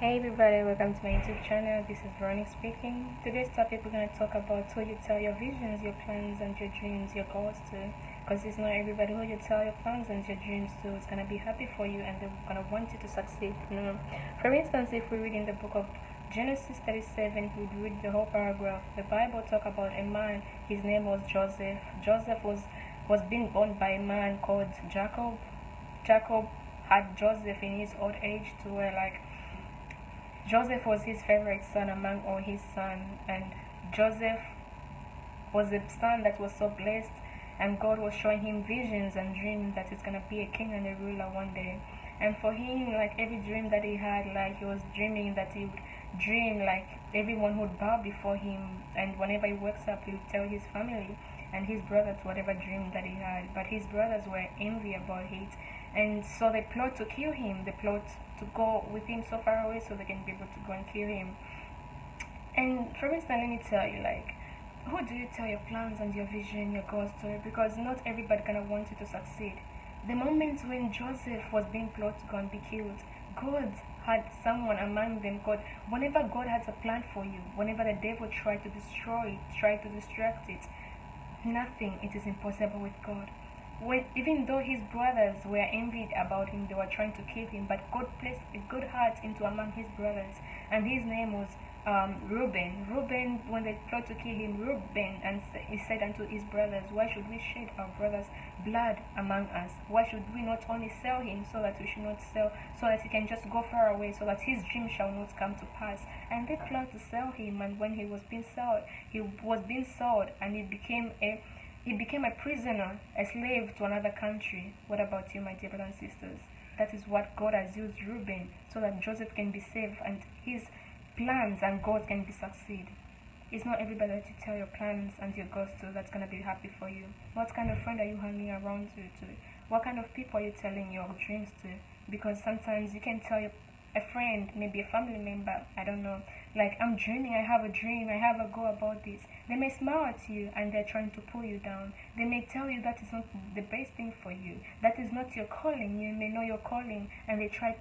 Hey everybody, welcome to my YouTube channel. This is Veronica speaking. Today's topic, we're going to talk about who you tell your visions, your plans, and your dreams, your goals to. Because it's not everybody who you tell your plans and your dreams to is going to be happy for you and they're going to want you to succeed. For instance, if we read in the book of Genesis 37, we read the whole paragraph. The Bible talk about a man. His name was Joseph. Joseph was being born by a man called Jacob. Jacob had Joseph in his old age to where Joseph was his favorite son among all his sons, and Joseph was a son that was so blessed, and God was showing him visions and dreams that he's gonna be a king and a ruler one day. And for him, like every dream that he had, like he was dreaming that he would dream like everyone would bow before him, and whenever he wakes up, he would tell his family and his brothers whatever dream that he had. But his brothers were envy about it, and so they plot to kill him. They plot to go with him so far away so they can be able to go and kill him. And for instance, let me tell you, who do you tell your plans and your vision, your goals to? Because not everybody gonna want you to succeed. The moment when Joseph was being plotted to go and be killed, God had someone among them. Whenever God has a plan for you, whenever the devil tried to destroy it, tried to distract it, nothing, it is impossible with God. Even though his brothers were envied about him, they were trying to kill him, but God placed a good heart into among his brothers, and his name was Reuben. Reuben, when they tried to kill him, Reuben, and he said unto his brothers, why should we shed our brothers' blood among us? Why should we not only sell him, so that we should not sell, so that he can just go far away, so that his dream shall not come to pass? And they planned to sell him, and when he was being sold, and he became a prisoner, a slave to another country. What about you, my dear brothers and sisters? That is what God has used Reuben, so that Joseph can be saved and his plans and goals can be succeed. It's not everybody that you tell your plans and your goals to that's going to be happy for you. What kind of friend are you hanging around to? What kind of people are you telling your dreams to? Because sometimes you can tell a friend, maybe a family member, I don't know, like, I'm dreaming, I have a dream, I have a goal about this. They may smile at you and they're trying to pull you down. They may tell you that is not the best thing for you. That is not your calling. You may know your calling, and they try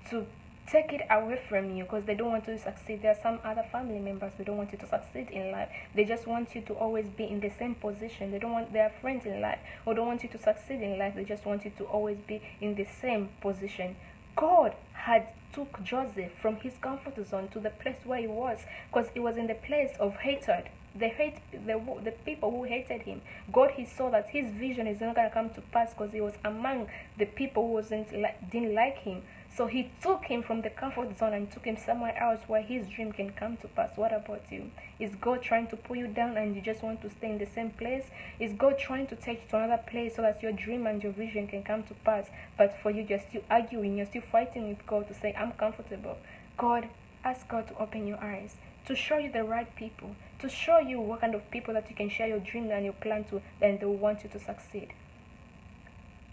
to take it away from you because they don't want you to succeed. There are some other family members who don't want you to succeed in life. They just want you to always be in the same position. They don't want their friends in life who don't want you to succeed in life. They just want you to always be in the same position. God had took Joseph from his comfort zone to the place where he was, because he was in the place of hatred. The people who hated him. God, he saw that his vision is not gonna come to pass because he was among the people who didn't like him. So he took him from the comfort zone and took him somewhere else where his dream can come to pass. What about you? Is God trying to pull you down and you just want to stay in the same place? Is God trying to take you to another place so that your dream and your vision can come to pass? But for you, you're still arguing, you're still fighting with God to say, I'm comfortable. Ask God to open your eyes, to show you the right people, to show you what kind of people that you can share your dream and your plan to, and they will want you to succeed.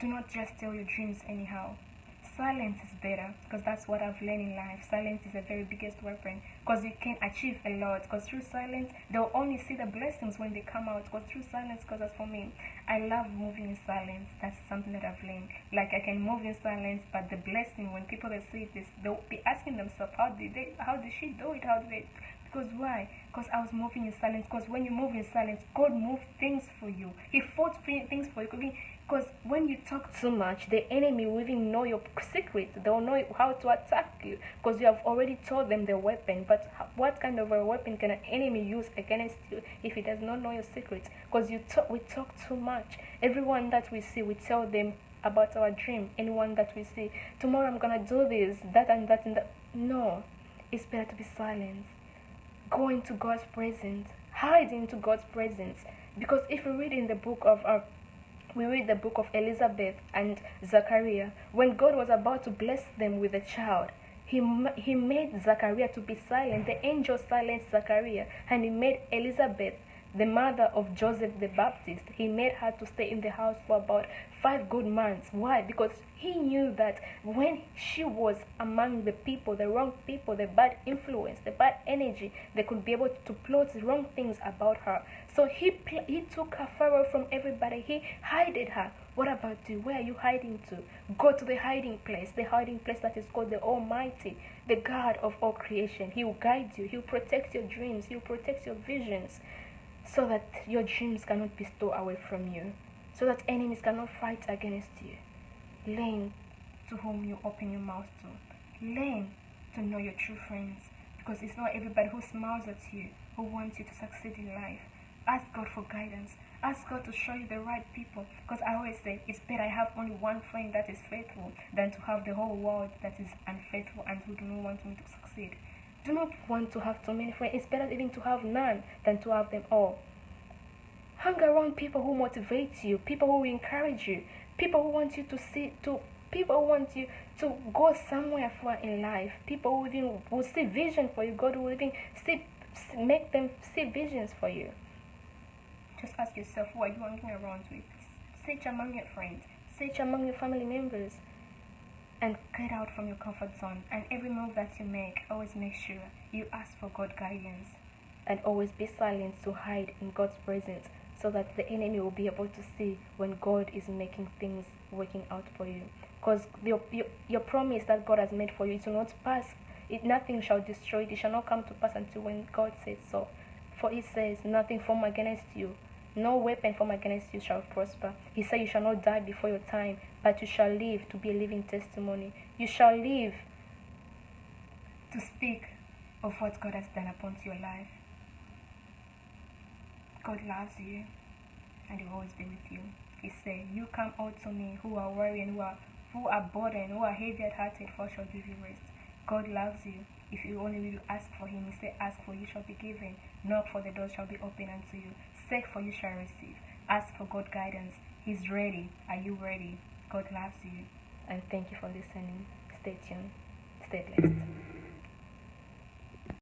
Do not just tell your dreams anyhow. Silence is better, because that's what I've learned in life. Silence is the very biggest weapon, because you can achieve a lot. Because through silence, they'll only see the blessings when they come out. Because through silence, because as for me, I love moving in silence. That's something that I've learned. Like, I can move in silence, but the blessing, when people that see this, they'll be asking themselves, how did she do it? Because why? Because I was moving in silence. Because when you move in silence, God moved things for you. He fought things for you. Because when you talk too much, the enemy will even know your secrets. They'll know how to attack you, because you have already told them the weapon. But what kind of a weapon can an enemy use against you if he does not know your secrets? Because we talk too much. Everyone that we see, we tell them about our dream. Anyone that we see, tomorrow I'm gonna do this, that and that and that. No, it's better to be silent. Go into God's presence. Hide into God's presence. Because if we read in the book of Elizabeth and Zachariah, when God was about to bless them with a child, he made Zachariah to be silent. The angel silenced Zachariah, and he made Elizabeth the mother of Joseph the Baptist. He made her to stay in the house for about 5 good months. Why? Because he knew that when she was among the people, the wrong people, the bad influence, the bad energy, they could be able to plot wrong things about her. So he took her far away from everybody. He hided her. What about you? Where are you hiding to? Go to the hiding place that is called the Almighty, the God of all creation. He will guide you. He will protect your dreams. He will protect your visions, so that your dreams cannot be stolen away from you, so that enemies cannot fight against you. Learn to whom you open your mouth to. Learn to know your true friends, because it's not everybody who smiles at you, who wants you to succeed in life. Ask God for guidance. Ask God to show you the right people, because I always say it's better I have only one friend that is faithful than to have the whole world that is unfaithful and who do not want me to succeed. Do not want to have too many friends. It's better even to have none than to have them all. Hang around people who motivate you, people who encourage you, people who want you people who want you to go somewhere far in life, people who even will see vision for you. God will even make them see visions for you. Just ask yourself, who are you hanging around with? Search among your friends, search among your family members, and get out from your comfort zone. And every move that you make, always make sure you ask for God guidance, and always be silent to hide in God's presence, so that the enemy will be able to see when God is making things working out for you. Because your promise that God has made for you, it will not pass. Nothing shall destroy it. It shall not come to pass until when God says so. For he says, nothing formed against you, no weapon formed against you shall prosper. He said, you shall not die before your time, but you shall live to be a living testimony. You shall live to speak of what God has done upon your life. God loves you, and He will always be with you. He said, you come out to me who are weary and who are burdened, who are heavy at hearted, for I shall give you rest. God loves you. If you only will ask for Him, He said, ask for you shall be given. Knock for the doors shall be opened unto you. Seek for you shall receive. Ask for God guidance. He's ready. Are you ready? God loves you. And thank you for listening. Stay tuned. Stay blessed.